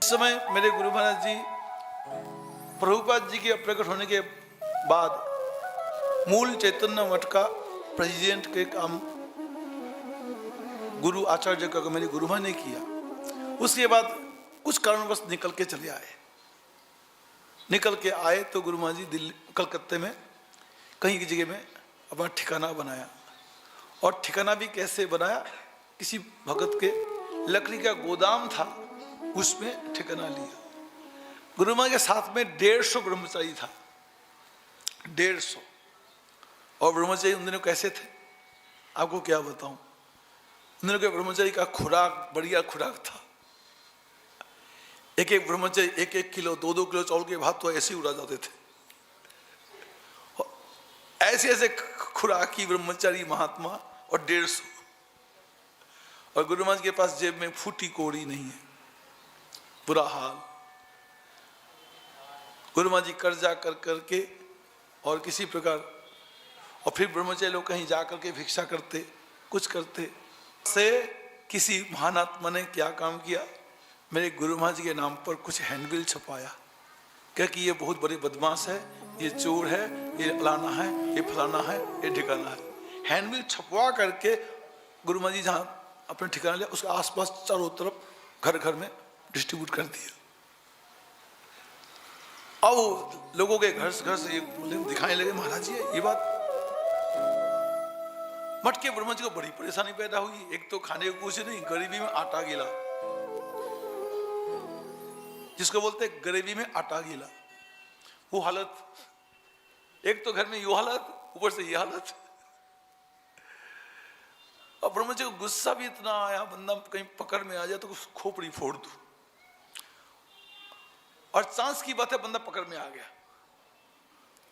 समय मेरे गुरु महाराज जी प्रभुपाद जी के प्रकट होने के बाद मूल चैतन्य मठ का प्रेसिडेंट के काम गुरु आचार्य का मेरे गुरु महाराज ने किया। उसके बाद कुछ कारणवश निकल के चले आए। निकल के आए तो गुरु महाराज जी दिल्ली कलकत्ते में कहीं की जगह में अपना ठिकाना बनाया। और ठिकाना भी कैसे बनाया, किसी भगत के लकड़ी का गोदाम था उसमें ठिकाना लिया। गुरु महाराज के साथ में 150 ब्रह्मचारी था, 150। और ब्रह्मचारी उन दिनों कैसे थे आपको क्या बताऊं। उन दिनों के ब्रह्मचारी का खुराक बढ़िया खुराक था। एक एक ब्रह्मचारी 1-1 किलो 2-2 किलो चावल के भात तो ऐसे ही उड़ा जाते थे। ऐसे ऐसे खुराकी ब्रह्मचारी महात्मा और 150। और गुरु महाराज के पास जेब में फूटी कोड़ी नहीं है, बुरा हाल। गुरु महाराज जी कर्जा कर करके और किसी प्रकार, और फिर ब्रह्मचारी लोग कहीं जा करके भिक्षा करते कुछ करते से किसी महानात्मा ने क्या काम किया, मेरे गुरु महाराज जी के नाम पर कुछ हैंडबिल छपाया। क्या कि ये बहुत बड़ी बदमाश है, ये चोर है, ये फलाना है, ये फलाना है, ये ठिकाना है। हैंडबिल छपवा करके गुरु महाराज जी जहाँ अपने ठिकाना लिया उसके आसपास चारों तरफ घर घर में डिस्ट्रीब्यूट कर दिया। अब लोगों के घर से ये दिखाने लगे, महाराज जी ये बात। मठ के ब्रह्म जी को बड़ी परेशानी पैदा हुई। एक तो खाने को कुछ नहीं, गरीबी में आटा गीला, जिसको बोलते गरीबी में आटा गीला, वो हालत। एक तो घर में ये हालत, ऊपर से ये हालत। और ब्रह्म जी को गुस्सा भी इतना आया, बंदा कहीं पकड़ में आ जाए तो खोपड़ी फोड़ दूं। और चांस की बात है बंदा पकड़ में आ गया,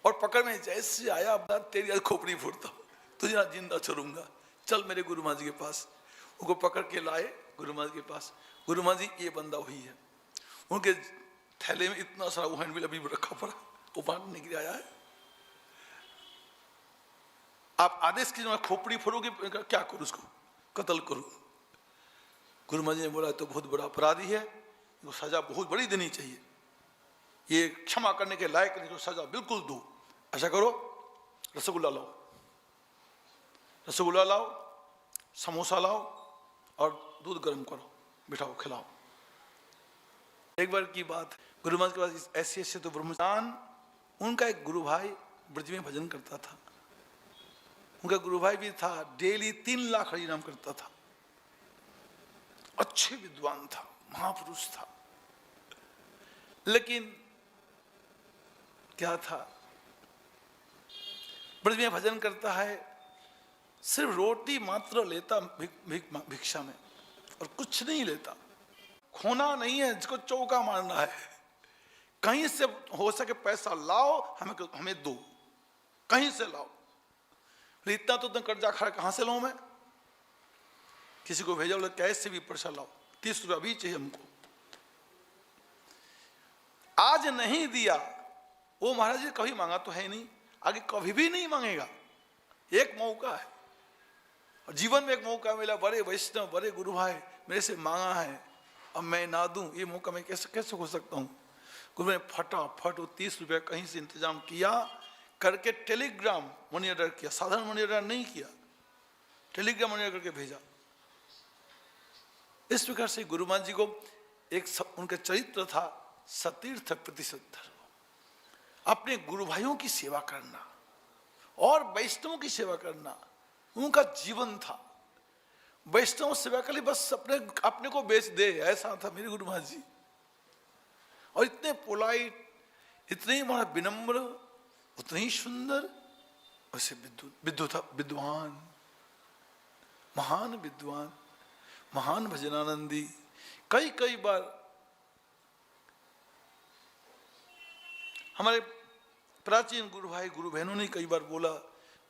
और पकड़ में जैसे आया, तेरी आज खोपड़ी फोड़ता हूं, तुझे आज जिंदा छोड़ूंगा, चल मेरे गुरु महाराज जी के पास। उनको पकड़ के लाए गुरु महाराज के पास। गुरु महाराज जी ये बंदा हुई है। उनके थैले में इतना सारा वो हैंडबिल अभी रखा पड़ा, वो बांटने के लिए आया है। आप आदेश कीजिए, मैं खोपड़ी फोड़ोगे, क्या करूं, उसको कत्ल करूं। गुरु महाराज जी ने बोला तो बहुत बड़ा अपराधी है, इसको सजा बहुत बड़ी देनी चाहिए, ये क्षमा करने के लायक नहीं, तो सजा बिल्कुल दो। ऐसा करो, रसगुल्ला लाओ, रसगुल्ला लाओ, समोसा लाओ और दूध गर्म करो, बिठाओ, खिलाओ। एक बार की बात, गुरु महाराज के पास ऐसे ऐसे तो ब्रह्मचान, उनका एक गुरु भाई ब्रज में भजन करता था। उनका गुरु भाई भी था, डेली 3 लाख हरिनाम करता था, अच्छे विद्वान था, महापुरुष था। लेकिन क्या था, ब्रज में भजन करता है, सिर्फ रोटी मात्र लेता भिक्षा में, और कुछ नहीं लेता। खोना नहीं है, जिसको चौका मारना है। कहीं से हो सके पैसा लाओ, हमें दो, कहीं से लाओ। इतना तो कर्जा खड़ा कहां से लाऊं मैं। किसी को भेजा, बोला कैसे भी पैसा लाओ, 30 रुपया भी चाहिए हमको। आज नहीं दिया, वो महाराज जी कभी मांगा तो है नहीं, आगे कभी भी नहीं मांगेगा। एक मौका है, और जीवन में एक मौका मिला, बड़े वैष्णव बड़े गुरु भाई मेरे से मांगा है, अब मैं ना दूं, ये मौका मैं कैसे हो सकता हूं। गुरु ने फटाफट वो 30 रुपया कहीं से इंतजाम किया करके टेलीग्राम मनी ऑर्डर किया, साधारण मनी ऑर्डर नहीं किया, टेलीग्राम मनी ऑर्डर करके भेजा। इस प्रकार से गुरु महाराज जी को एक उनका चरित्र था, सतीर्थ प्रतिशत, अपने गुरु भाइयों की सेवा करना और वैष्णवों की सेवा करना उनका जीवन था। वैष्णव सेवा के लिए बस अपने को बेच दे, ऐसा था मेरे गुरु महाराज जी। और इतने पोलाइट, इतने विनम्र, उतने ही सुंदर, वैसे विद्वान, महान विद्वान, महान भजनानंदी। कई बार हमारे प्राचीन गुरु भाई गुरु बहनों ने कई बार बोला,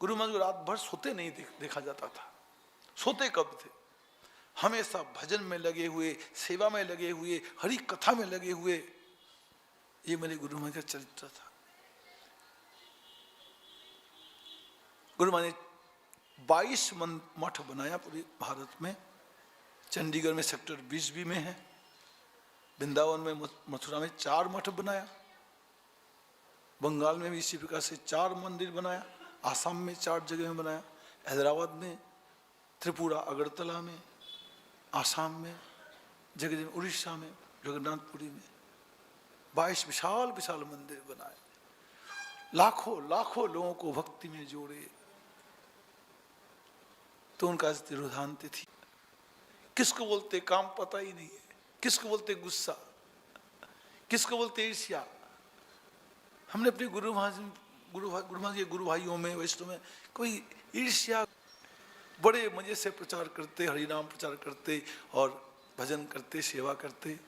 गुरु महाराज को रात भर सोते नहीं देखा जाता था। सोते कब थे? हमेशा भजन में लगे हुए, सेवा में लगे हुए, हरि कथा में लगे हुए। ये मेरे गुरु महाराज का चरित्र था। गुरु महाराज ने 22 मठ बनाया पूरे भारत में। चंडीगढ़ में सेक्टर 20 भी में है, वृंदावन में, मथुरा में 4 मठ बनाया, बंगाल में भी इसी प्रकार से 4 मंदिर बनाया, आसाम में 4 जगह में बनाया, हैदराबाद में, त्रिपुरा अगरतला में, आसाम में, जगह उड़ीसा में, जगन्नाथपुरी में 22 विशाल विशाल मंदिर बनाए, लाखों लाखों लोगों को भक्ति में जोड़े। तो उनका तिरोधांत थी। किसको बोलते काम पता ही नहीं है, किसको बोलते गुस्सा, किसको बोलते ईर्ष्या। हमने अपने गुरु महाराज के गुरु भाइयों में, वैष्णव में कोई ईर्ष्या, बड़े मजे से प्रचार करते, हरिनाम प्रचार करते और भजन करते, सेवा करते।